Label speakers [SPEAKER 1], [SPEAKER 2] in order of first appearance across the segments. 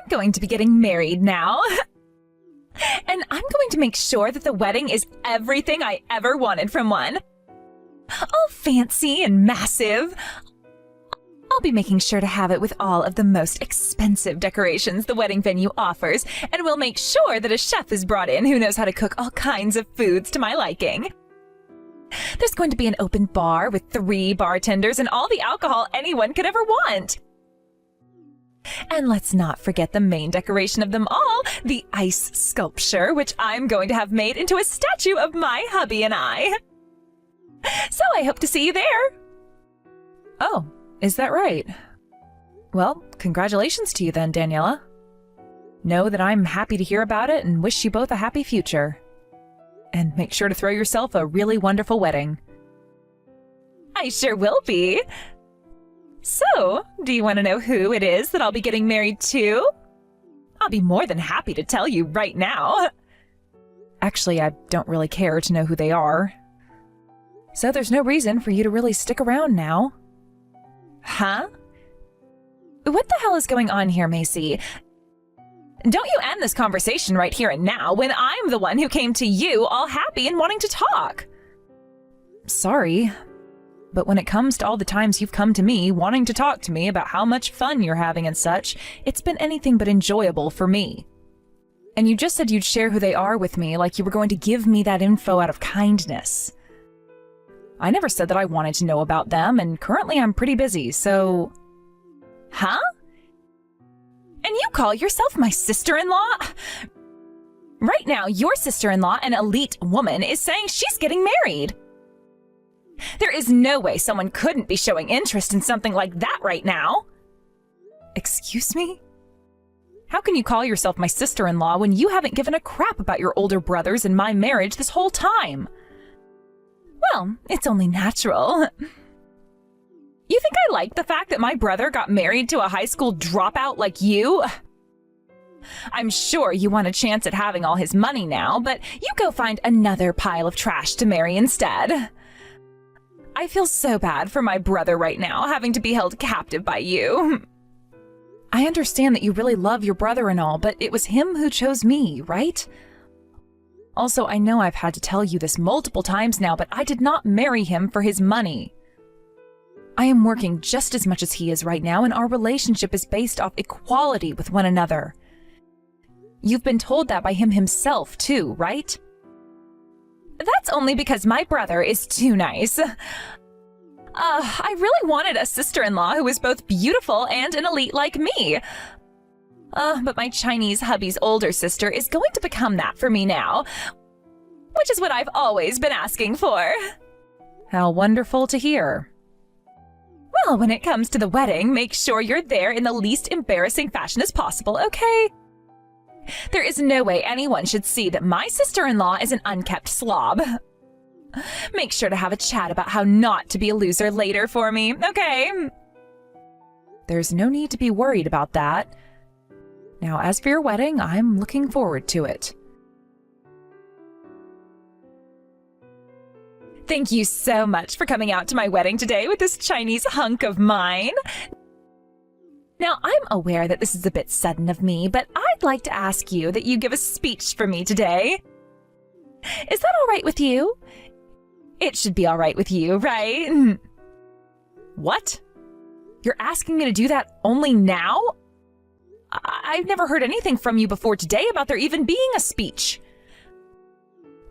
[SPEAKER 1] going to be getting married now. And I'm going to make sure that the wedding is everything I ever wanted from one. All fancy and massive. I'll be making sure to have it with all of the most expensive decorations the wedding venue offers, and we'll make sure that a chef is brought in who knows how to cook all kinds of foods to my liking. There's going to be an open bar with 3 bartenders and all the alcohol anyone could ever want. And let's not forget the main decoration of them all, the ice sculpture, which I'm going to have made into a statue of my hubby and I. So I hope to see you there. Oh, is that right? Well, congratulations to you then, Daniela. Know that I'm happy to hear about it and wish you both a happy future. And make sure to throw yourself a really wonderful wedding. I sure will be. So, do you want to know who it is that I'll be getting married to? I'll be more than happy to tell you right now. Actually, I don't really care to know who they are. So there's no reason for you to really stick around now. Huh? What the hell is going on here, Macy? Don't you end this conversation right here and now when I'm the one who came to you all happy and wanting to talk. Sorry, but when it comes to all the times you've come to me wanting to talk to me about how much fun you're having and such, it's been anything but enjoyable for me. And you just said you'd share who they are with me like you were going to give me that info out of kindness. I never said that I wanted to know about them, and currently I'm pretty busy, so... Huh? And you call yourself my sister-in-law? Right now, your sister-in-law, an elite woman, is saying she's getting married. There is no way someone couldn't be showing interest in something like that right now. Excuse me? How can you call yourself my sister-in-law when you haven't given a crap about your older brothers and my marriage this whole time? Well, it's only natural. You think I like the fact that my brother got married to a high school dropout like you? I'm sure you want a chance at having all his money now, but you go find another pile of trash to marry instead. I feel so bad for my brother right now, having to be held captive by you. I understand that you really love your brother and all, but it was him who chose me, right? Also, I know I've had to tell you this multiple times now, but I did not marry him for his money. I am working just as much as he is right now, and our relationship is based off equality with one another. You've been told that by him himself, too, right? That's only because my brother is too nice. I really wanted a sister-in-law who was both beautiful and an elite like me. But my Chinese hubby's older sister is going to become that for me now, which is what I've always been asking for. How wonderful to hear. Well, when it comes to the wedding, make sure you're there in the least embarrassing fashion as possible, okay? There is no way anyone should see that my sister-in-law is an unkept slob. Make sure to have a chat about how not to be a loser later for me, okay? There's no need to be worried about that. Now, as for your wedding, I'm looking forward to it. Thank you so much for coming out to my wedding today with this Chinese hunk of mine. Now, I'm aware that this is a bit sudden of me, but I'd like to ask you that you give a speech for me today. Is that all right with you? It should be all right with you, right? What? You're asking me to do that only now? I've never heard anything from you before today about there even being a speech.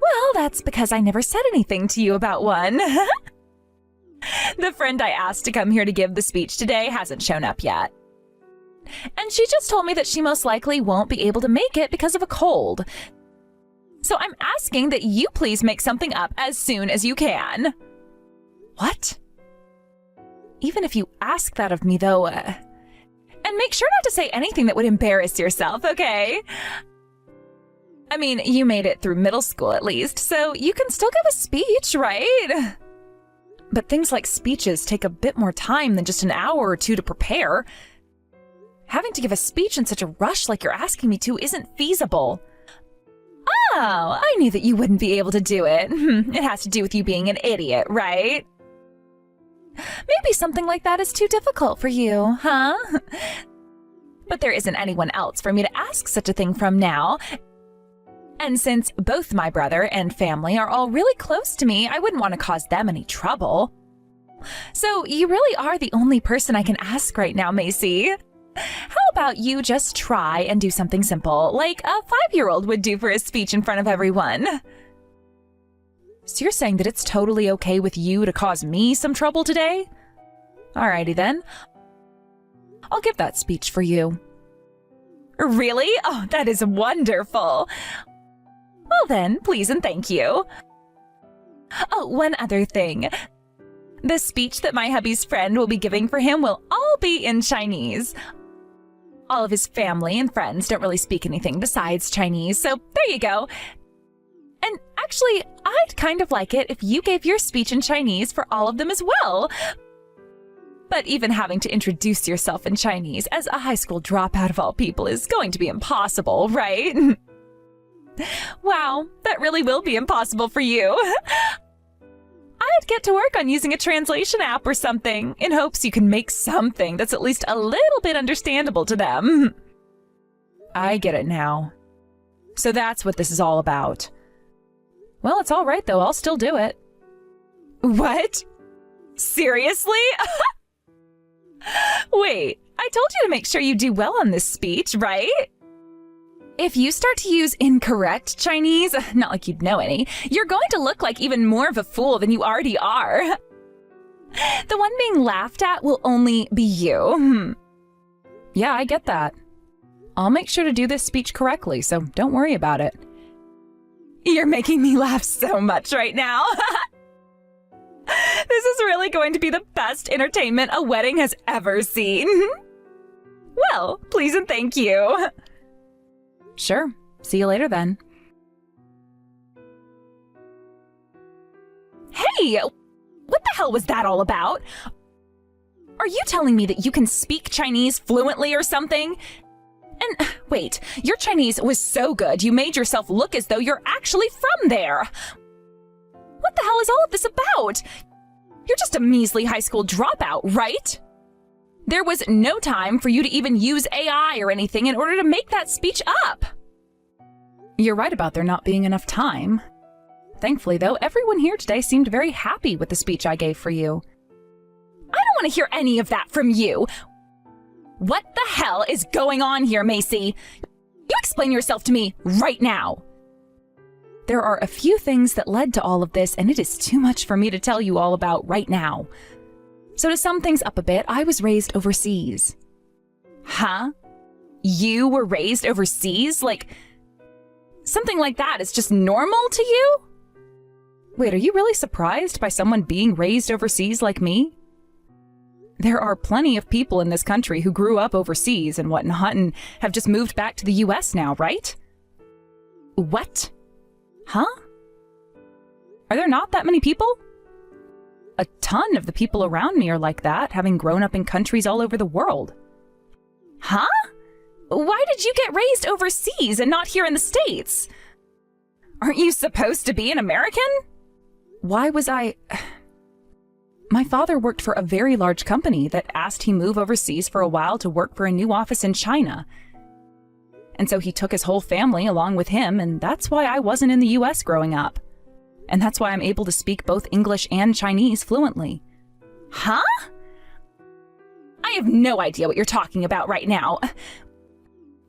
[SPEAKER 1] Well, that's because I never said anything to you about one. The friend I asked to come here to give the speech today hasn't shown up yet. And she just told me that she most likely won't be able to make it because of a cold. So I'm asking that you please make something up as soon as you can. What? Even if you ask that of me, though, and make sure not to say anything that would embarrass yourself, okay? I mean, you made it through middle school at least, so you can still give a speech, right? But things like speeches take a bit more time than just an hour or two to prepare. Having to give a speech in such a rush like you're asking me to isn't feasible. Oh, I knew that you wouldn't be able to do it. It has to do with you being an idiot, right? Maybe something like that is too difficult for you, huh? But there isn't anyone else for me to ask such a thing from now. And since both my brother and family are all really close to me, I wouldn't want to cause them any trouble. So you really are the only person I can ask right now, Macy. How about you just try and do something simple, like a 5-year-old would do for a speech in front of everyone? So you're saying that it's totally okay with you to cause me some trouble today? Alrighty then. I'll give that speech for you. Really? Oh, that is wonderful. Well then, please and thank you. Oh, one other thing. The speech that my hubby's friend will be giving for him will all be in Chinese. All of his family and friends don't really speak anything besides Chinese, so there you go. And actually, I'd kind of like it if you gave your speech in Chinese for all of them as well. But even having to introduce yourself in Chinese as a high school dropout of all people is going to be impossible, right? Wow, that really will be impossible for you. I'd get to work on using a translation app or something in hopes you can make something that's at least a little bit understandable to them. I get it now. So that's what this is all about. Well, it's all right though. I'll still do it. What? Seriously? Wait, I told you to make sure you do well on this speech, right? If you start to use incorrect Chinese, not like you'd know any, you're going to look like even more of a fool than you already are. The one being laughed at will only be you. Yeah, I get that. I'll make sure to do this speech correctly, so don't worry about it. You're making me laugh so much right now. This is really going to be the best entertainment a wedding has ever seen. Well, please and thank you. Sure. See you later then. Hey! What the hell was that all about? Are you telling me that you can speak Chinese fluently or something? And wait, your Chinese was so good you made yourself look as though you're actually from there. What the hell is all of this about? You're just a measly high school dropout, right? There was no time for you to even use AI or anything in order to make that speech up. You're right about there not being enough time. Thankfully, though, everyone here today seemed very happy with the speech I gave for you. I don't want to hear any of that from you. What the hell is going on here, Macy? You explain yourself to me right now. There are a few things that led to all of this, and it is too much for me to tell you all about right now. So to sum things up a bit, I was raised overseas. Huh? You were raised overseas? Like, something like that is just normal to you? Wait, are you really surprised by someone being raised overseas like me? There are plenty of people in this country who grew up overseas and whatnot and have just moved back to the US now, right? What? Huh? Are there not that many people? A ton of the people around me are like that, having grown up in countries all over the world. Huh? Why did you get raised overseas and not here in the States? Aren't you supposed to be an American? Why was I... My father worked for a very large company that asked he move overseas for a while to work for a new office in China. And so he took his whole family along with him, and that's why I wasn't in the US growing up. And that's why I'm able to speak both English and Chinese fluently. Huh? I have no idea what you're talking about right now.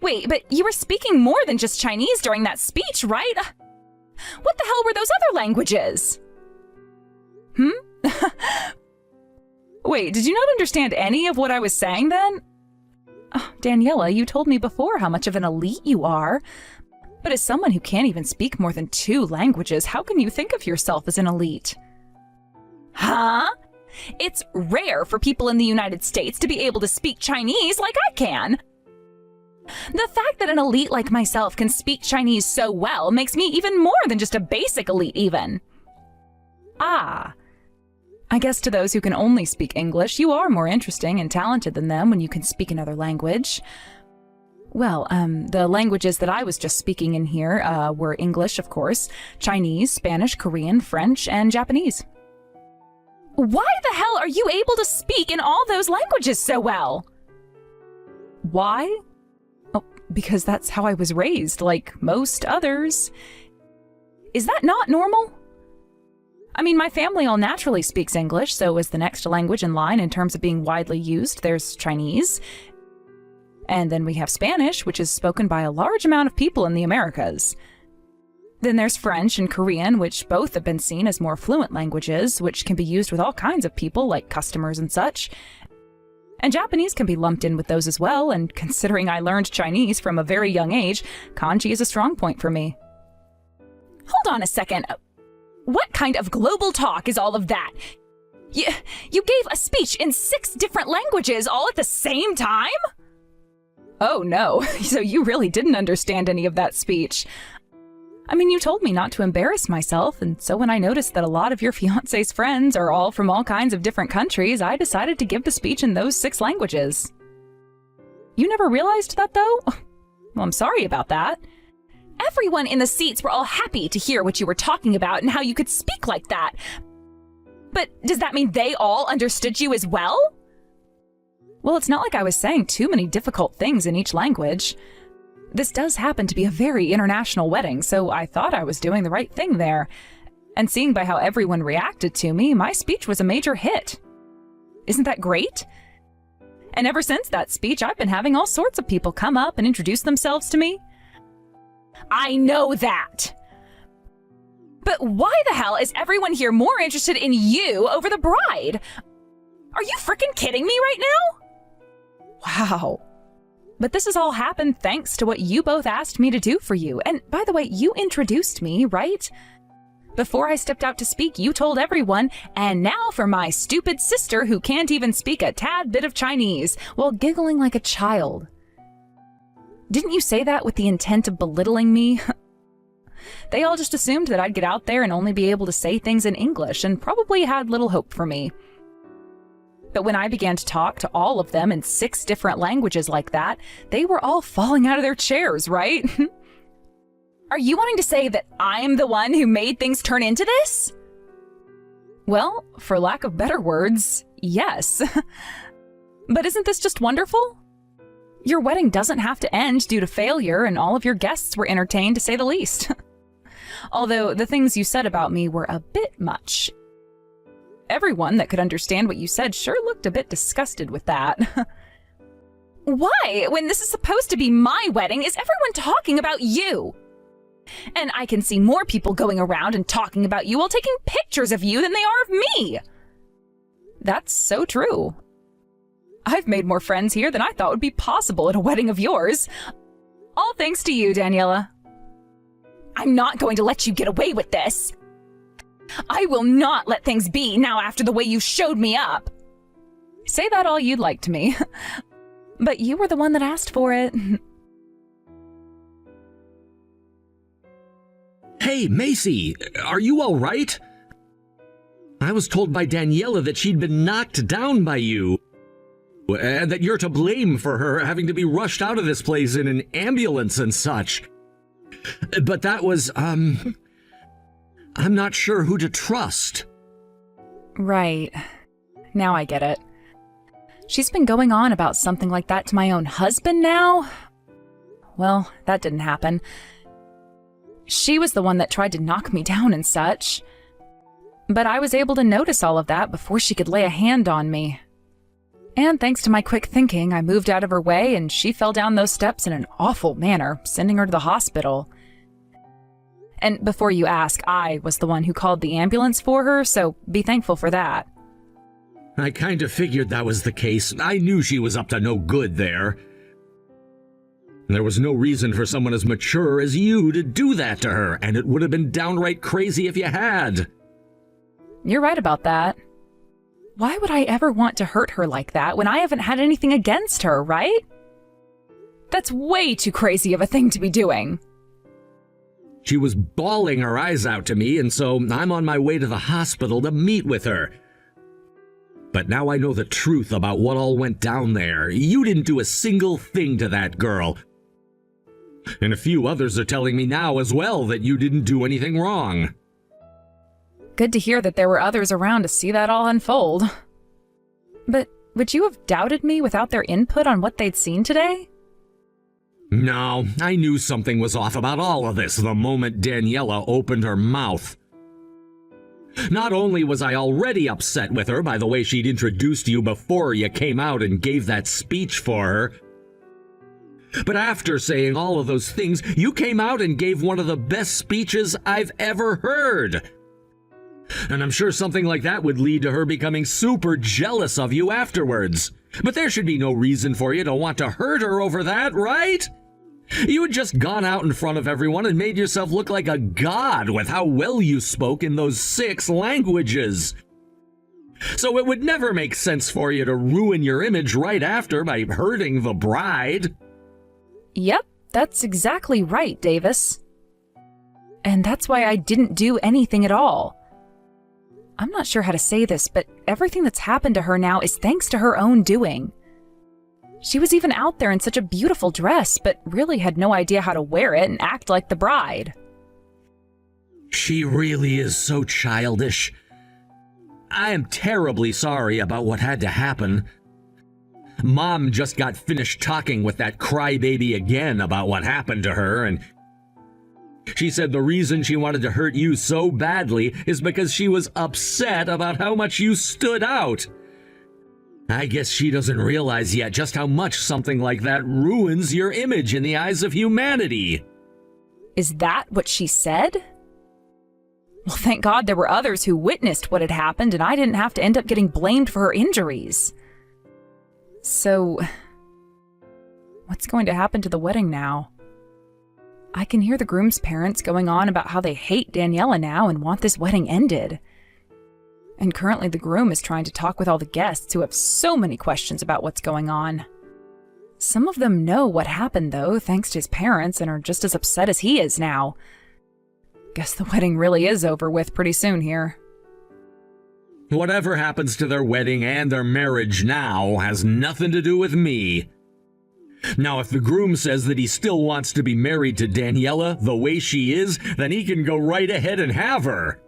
[SPEAKER 1] Wait, but you were speaking more than just Chinese during that speech, right? What the hell were those other languages? Wait, did you not understand any of what I was saying then? Oh, Daniela, you told me before how much of an elite you are. But as someone who can't even speak more than 2 languages, how can you think of yourself as an elite? Huh? It's rare for people in the United States to be able to speak Chinese like I can. The fact that an elite like myself can speak Chinese so well makes me even more than just a basic elite even. Ah. I guess to those who can only speak English, you are more interesting and talented than them when you can speak another language. Well, the languages that I was just speaking in here were English, of course, Chinese, Spanish, Korean, French, and Japanese. Why the hell are you able to speak in all those languages so well? Why? Because that's how I was raised, like most others. Is that not normal? I mean, my family all naturally speaks English, so as the next language in line in terms of being widely used, there's Chinese. And then we have Spanish, which is spoken by a large amount of people in the Americas. Then there's French and Korean, which both have been seen as more fluent languages, which can be used with all kinds of people, like customers and such. And Japanese can be lumped in with those as well, and considering I learned Chinese from a very young age, kanji is a strong point for me. Hold on a second. What kind of global talk is all of that? You gave a speech in 6 different languages all at the same time? Oh no, so you really didn't understand any of that speech. I mean, you told me not to embarrass myself, and so when I noticed that a lot of your fiancé's friends are all from all kinds of different countries, I decided to give the speech in those 6 languages. You never realized that, though? Well, I'm sorry about that. Everyone in the seats were all happy to hear what you were talking about and how you could speak like that. But does that mean they all understood you as well? Well, it's not like I was saying too many difficult things in each language. This does happen to be a very international wedding, so I thought I was doing the right thing there. And seeing by how everyone reacted to me, my speech was a major hit. Isn't that great? And ever since that speech, I've been having all sorts of people come up and introduce themselves to me. I know that! But why the hell is everyone here more interested in you over the bride? Are you frickin' kidding me right now? Wow. But this has all happened thanks to what you both asked me to do for you. And by the way, you introduced me, right? Before I stepped out to speak, you told everyone, and now for my stupid sister who can't even speak a tad bit of Chinese, while giggling like a child. Didn't you say that with the intent of belittling me? They all just assumed that I'd get out there and only be able to say things in English, and probably had little hope for me. But when I began to talk to all of them in 6 different languages like that, they were all falling out of their chairs, right? Are you wanting to say that I'm the one who made things turn into this? Well, for lack of better words, yes. But isn't this just wonderful? Your wedding doesn't have to end due to failure, and all of your guests were entertained, to say the least. Although the things you said about me were a bit much. Everyone that could understand what you said sure looked a bit disgusted with that. Why, when this is supposed to be my wedding, is everyone talking about you? And I can see more people going around and talking about you while taking pictures of you than they are of me. That's so true. I've made more friends here than I thought would be possible at a wedding of yours. All thanks to you, Daniela. I'm not going to let you get away with this. I will not let things be now after the way you showed me up. Say that all you'd like to me. But you were the one that asked for it.
[SPEAKER 2] Hey, Macy, are you all right? I was told by Daniela that she'd been knocked down by you, and that you're to blame for her having to be rushed out of this place in an ambulance and such. But that was, I'm not sure who to trust.
[SPEAKER 1] Right. Now I get it. She's been going on about something like that to my own husband now? Well, that didn't happen. She was the one that tried to knock me down and such. But I was able to notice all of that before she could lay a hand on me. And thanks to my quick thinking, I moved out of her way and she fell down those steps in an awful manner, sending her to the hospital. And before you ask, I was the one who called the ambulance for her, so be thankful for that.
[SPEAKER 2] I kind of figured that was the case. I knew she was up to no good there. There was no reason for someone as mature as you to do that to her, and it would have been downright crazy if you had.
[SPEAKER 1] You're right about that. Why would I ever want to hurt her like that when I haven't had anything against her, right? That's way too crazy of a thing to be doing.
[SPEAKER 2] She was bawling her eyes out to me, and so I'm on my way to the hospital to meet with her. But now I know the truth about what all went down there. You didn't do a single thing to that girl. And a few others are telling me now as well that you didn't do anything wrong.
[SPEAKER 1] Good to hear that there were others around to see that all unfold. But would you have doubted me without their input on what they'd seen today?
[SPEAKER 2] No, I knew something was off about all of this the moment Daniela opened her mouth. Not only was I already upset with her by the way she'd introduced you before you came out and gave that speech for her, but after saying all of those things, you came out and gave one of the best speeches I've ever heard. And I'm sure something like that would lead to her becoming super jealous of you afterwards. But there should be no reason for you to want to hurt her over that, right? You had just gone out in front of everyone and made yourself look like a god with how well you spoke in those 6 languages. So it would never make sense for you to ruin your image right after by hurting the bride.
[SPEAKER 1] Yep, that's exactly right, Davis. And that's why I didn't do anything at all. I'm not sure how to say this, but everything that's happened to her now is thanks to her own doing. She was even out there in such a beautiful dress, but really had no idea how to wear it and act like the bride.
[SPEAKER 2] She really is so childish. I am terribly sorry about what had to happen. Mom just got finished talking with that crybaby again about what happened to her, and she said the reason she wanted to hurt you so badly is because she was upset about how much you stood out. I guess she doesn't realize yet just how much something like that ruins your image in the eyes of humanity.
[SPEAKER 1] Is that what she said? Well, thank God there were others who witnessed what had happened and I didn't have to end up getting blamed for her injuries. So, what's going to happen to the wedding now? I can hear the groom's parents going on about how they hate Daniela now and want this wedding ended. And currently the groom is trying to talk with all the guests who have so many questions about what's going on. Some of them know what happened though, thanks to his parents, and are just as upset as he is now. Guess the wedding really is over with pretty soon here.
[SPEAKER 2] Whatever happens to their wedding and their marriage now has nothing to do with me. Now, if the groom says that he still wants to be married to Daniela the way she is, then he can go right ahead and have her.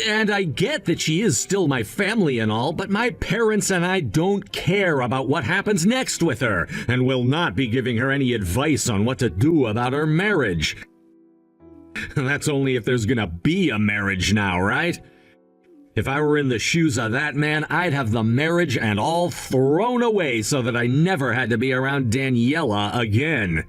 [SPEAKER 2] And I get that she is still my family and all, but my parents and I don't care about what happens next with her, and will not be giving her any advice on what to do about her marriage. That's only if there's gonna be a marriage now, right? If I were in the shoes of that man, I'd have the marriage and all thrown away so that I never had to be around Daniela again.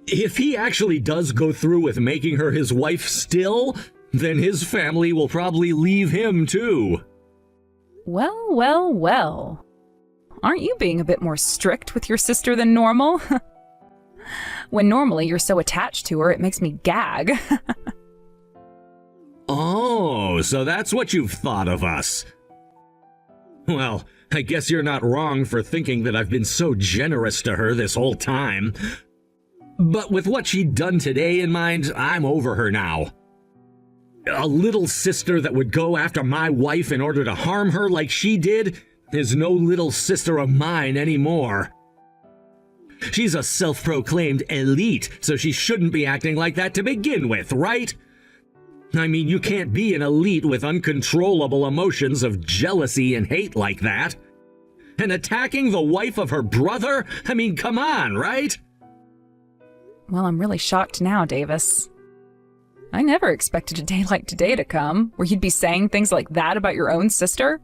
[SPEAKER 2] If he actually does go through with making her his wife still, then his family will probably leave him too.
[SPEAKER 1] Well, well, well. Aren't you being a bit more strict with your sister than normal? When normally you're so attached to her, it makes me gag.
[SPEAKER 2] Oh, so that's what you've thought of us. Well, I guess you're not wrong for thinking that I've been so generous to her this whole time. But with what she'd done today in mind, I'm over her now. A little sister that would go after my wife in order to harm her like she did is no little sister of mine anymore. She's a self-proclaimed elite, so she shouldn't be acting like that to begin with, right? I mean, you can't be an elite with uncontrollable emotions of jealousy and hate like that. And attacking the wife of her brother? I mean, come on, right?
[SPEAKER 1] Well, I'm really shocked now, Davis. I never expected a day like today to come, where you'd be saying things like that about your own sister.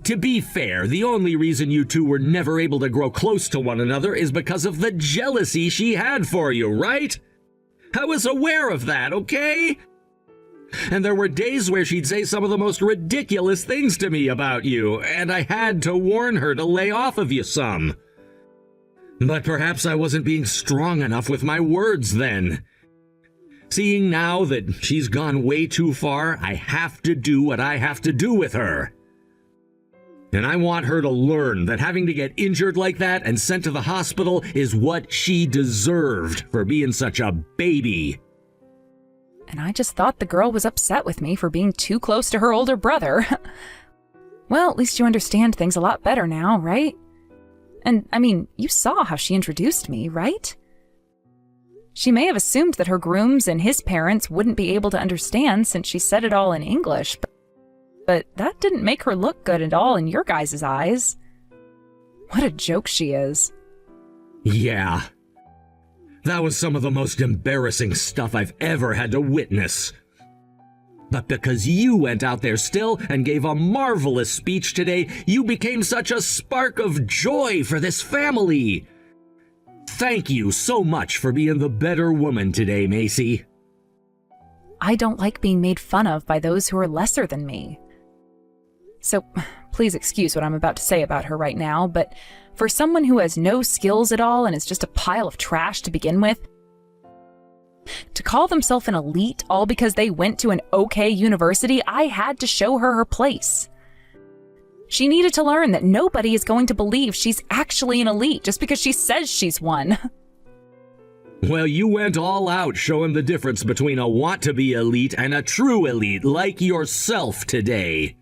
[SPEAKER 2] To be fair, the only reason you two were never able to grow close to one another is because of the jealousy she had for you, right? I was aware of that, okay? And there were days where she'd say some of the most ridiculous things to me about you, and I had to warn her to lay off of you some. But perhaps I wasn't being strong enough with my words then. Seeing now that she's gone way too far, I have to do what I have to do with her. And I want her to learn that having to get injured like that and sent to the hospital is what she deserved for being such a baby.
[SPEAKER 1] And I just thought the girl was upset with me for being too close to her older brother. Well, at least you understand things a lot better now, right? And, I mean, you saw how she introduced me, right? She may have assumed that her grooms and his parents wouldn't be able to understand since she said it all in English, but that didn't make her look good at all in your guys' eyes. What a joke she is.
[SPEAKER 2] Yeah, That was some of the most embarrassing stuff I've ever had to witness. But because you went out there still and gave a marvelous speech today, you became such a spark of joy for this family. Thank you so much for being the better woman today, Macy.
[SPEAKER 1] I don't like being made fun of by those who are lesser than me. So please excuse what I'm about to say about her right now, but for someone who has no skills at all and is just a pile of trash to begin with, to call themselves an elite all because they went to an okay university, I had to show her her place. She needed to learn that nobody is going to believe she's actually an elite just because she says she's one.
[SPEAKER 2] Well, you went all out showing the difference between a want-to-be elite and a true elite like yourself today.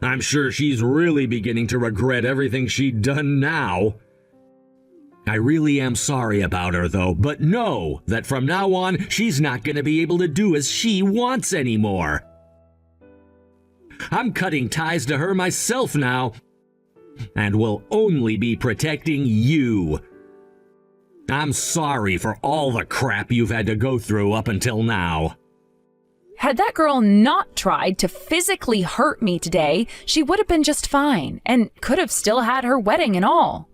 [SPEAKER 2] I'm sure she's really beginning to regret everything she'd done now. I really am sorry about her, though, but know that from now on, she's not going to be able to do as she wants anymore. I'm cutting ties to her myself now, and will only be protecting you. I'm sorry for all the crap you've had to go through up until now.
[SPEAKER 1] Had that girl not tried to physically hurt me today, she would have been just fine and could have still had her wedding and all.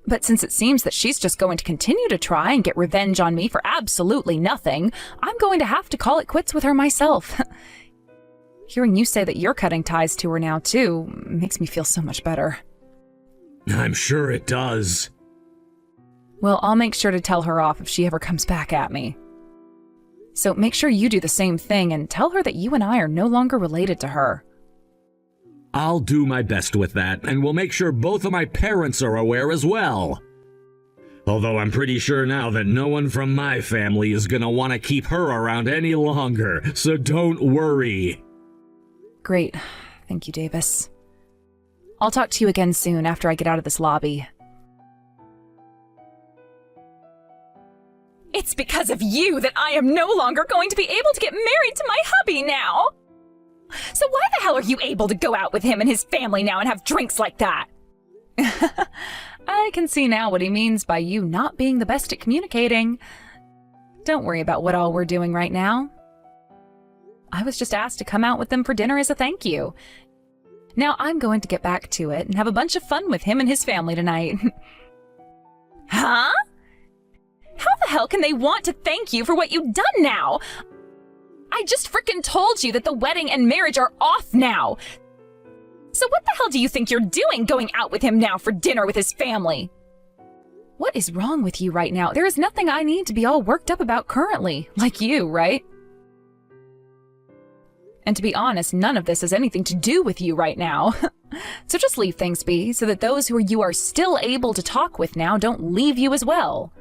[SPEAKER 1] But since it seems that she's just going to continue to try and get revenge on me for absolutely nothing, I'm going to have to call it quits with her myself. Hearing you say that you're cutting ties to her now, too, makes me feel so much better.
[SPEAKER 2] I'm sure it does.
[SPEAKER 1] Well, I'll make sure to tell her off if she ever comes back at me. So make sure you do the same thing and tell her that you and I are no longer related to her.
[SPEAKER 2] I'll do my best with that, and we'll make sure both of my parents are aware as well. Although I'm pretty sure now that no one from my family is gonna want to keep her around any longer, so don't worry.
[SPEAKER 1] Great. Thank you, Davis. I'll talk to you again soon after I get out of this lobby. It's because of you that I am no longer going to be able to get married to my hubby now! So why the hell are you able to go out with him and his family now and have drinks like that? I can see now what he means by you not being the best at communicating. Don't worry about what all we're doing right now. I was just asked to come out with them for dinner as a thank you. Now I'm going to get back to it and have a bunch of fun with him and his family tonight. Huh? How the hell can they want to thank you for what you've done now? I just frickin' told you that the wedding and marriage are off now. So what the hell do you think you're doing going out with him now for dinner with his family? What is wrong with you right now? There is nothing I need to be all worked up about currently, like you, right? And to be honest, none of this has anything to do with you right now. So just leave things be so that those who you are still able to talk with now don't leave you as well.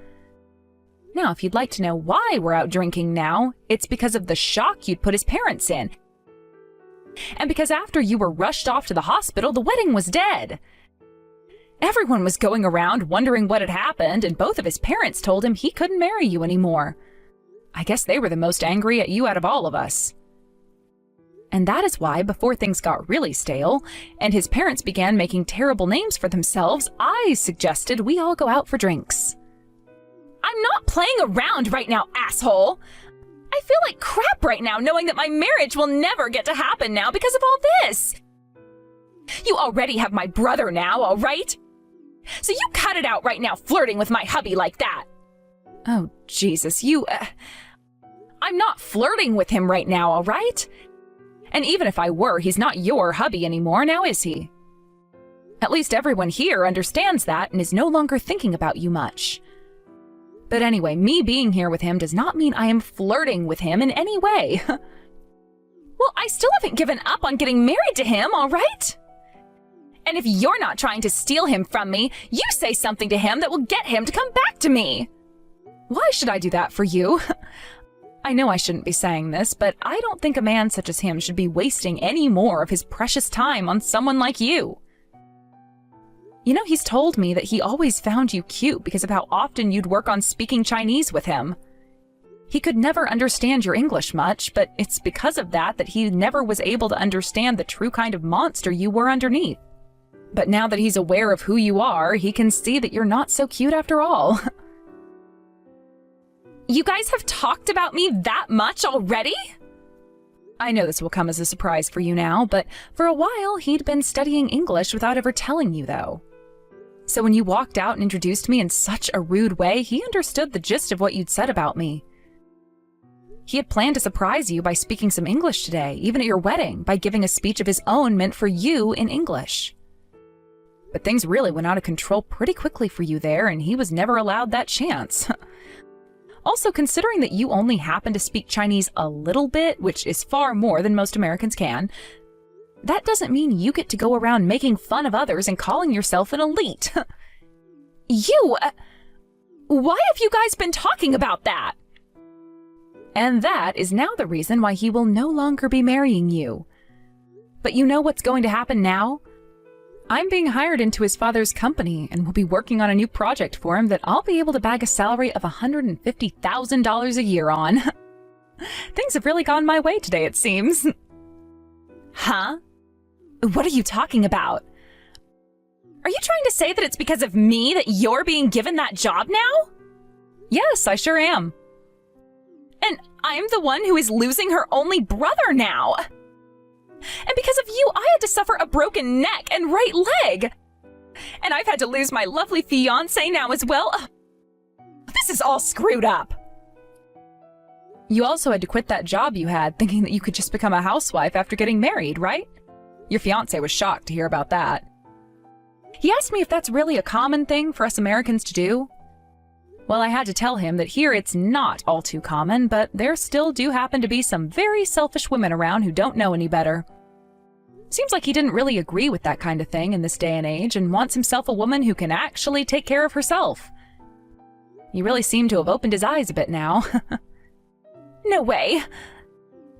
[SPEAKER 1] Now, if you'd like to know why we're out drinking now, it's because of the shock you'd put his parents in. And because after you were rushed off to the hospital, the wedding was dead. Everyone was going around wondering what had happened, and both of his parents told him he couldn't marry you anymore. I guess they were the most angry at you out of all of us. And that is why, before things got really stale, and his parents began making terrible names for themselves, I suggested we all go out for drinks. I'm not playing around right now, asshole! I feel like crap right now knowing that my marriage will never get to happen now because of all this! You already have my brother now, alright? So you cut it out right now flirting with my hubby like that! Oh, Jesus, I'm not flirting with him right now, alright? And even if I were, he's not your hubby anymore, now is he? At least everyone here understands that and is no longer thinking about you much. But anyway, me being here with him does not mean I am flirting with him in any way. Well, I still haven't given up on getting married to him, all right? And if you're not trying to steal him from me, you say something to him that will get him to come back to me. Why should I do that for you? I know I shouldn't be saying this, but I don't think a man such as him should be wasting any more of his precious time on someone like you. You know, he's told me that he always found you cute because of how often you'd work on speaking Chinese with him. He could never understand your English much, but it's because of that he never was able to understand the true kind of monster you were underneath. But now that he's aware of who you are, he can see that you're not so cute after all. You guys have talked about me that much already? I know this will come as a surprise for you now, but for a while he'd been studying English without ever telling you, though. So when you walked out and introduced me in such a rude way, he understood the gist of what you'd said about me. He had planned to surprise you by speaking some English today, even at your wedding, by giving a speech of his own meant for you in English. But things really went out of control pretty quickly for you there, and he was never allowed that chance. Also, considering that you only happen to speak Chinese a little bit, which is far more than most Americans can, that doesn't mean you get to go around making fun of others and calling yourself an elite. Why have you guys been talking about that? And that is now the reason why he will no longer be marrying you. But you know what's going to happen now? I'm being hired into his father's company and will be working on a new project for him that I'll be able to bag a salary of $150,000 a year on. Things have really gone my way today, it seems. Huh? What are you talking about? Are you trying to say that it's because of me that you're being given that job now? Yes, I sure am. And I'm the one who is losing her only brother now. And because of you, I had to suffer a broken neck and right leg. And I've had to lose my lovely fiancé now as well. This is all screwed up. You also had to quit that job you had, thinking that you could just become a housewife after getting married, right? Your fiancé was shocked to hear about that. He asked me if that's really a common thing for us Americans to do. Well, I had to tell him that here it's not all too common, but there still do happen to be some very selfish women around who don't know any better. Seems like he didn't really agree with that kind of thing in this day and age and wants himself a woman who can actually take care of herself. You really seem to have opened his eyes a bit now. No way.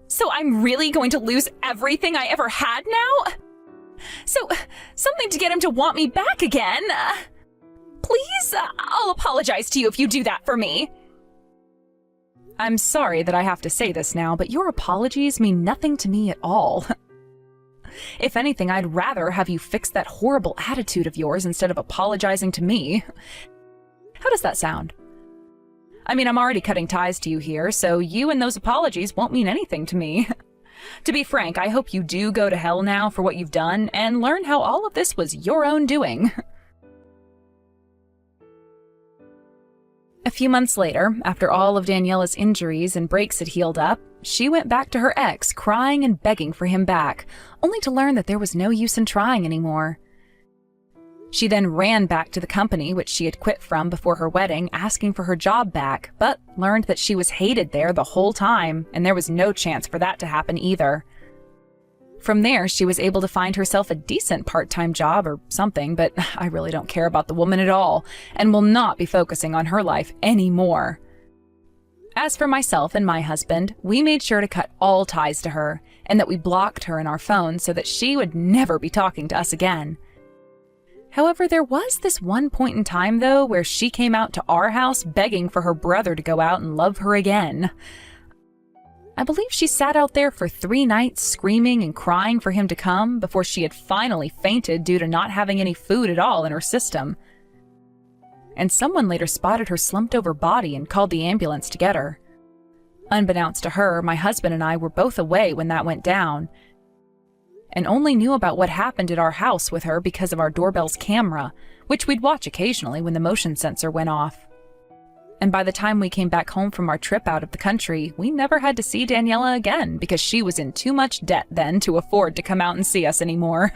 [SPEAKER 1] So I'm really going to lose everything I ever had now? So, something to get him to want me back again. Please, I'll apologize to you if you do that for me. I'm sorry that I have to say this now, but your apologies mean nothing to me at all. If anything, I'd rather have you fix that horrible attitude of yours instead of apologizing to me. How does that sound? I mean, I'm already cutting ties to you here, so you and those apologies won't mean anything to me. To be frank, I hope you do go to hell now for what you've done and learn how all of this was your own doing. A few months later, after all of Daniela's injuries and breaks had healed up, she went back to her ex, crying and begging for him back, only to learn that there was no use in trying anymore. She then ran back to the company which she had quit from before her wedding, asking for her job back, but learned that she was hated there the whole time, and there was no chance for that to happen either. From there, she was able to find herself a decent part-time job or something, but I really don't care about the woman at all, and will not be focusing on her life anymore. As for myself and my husband, we made sure to cut all ties to her, and that we blocked her in our phones so that she would never be talking to us again. However, there was this one point in time, though, where she came out to our house begging for her brother to go out and love her again. I believe she sat out there for 3 nights screaming and crying for him to come before she had finally fainted due to not having any food at all in her system. And someone later spotted her slumped over body and called the ambulance to get her. Unbeknownst to her, my husband and I were both away when that went down, and only knew about what happened at our house with her because of our doorbell's camera, which we'd watch occasionally when the motion sensor went off. And by the time we came back home from our trip out of the country, we never had to see Daniela again because she was in too much debt then to afford to come out and see us anymore.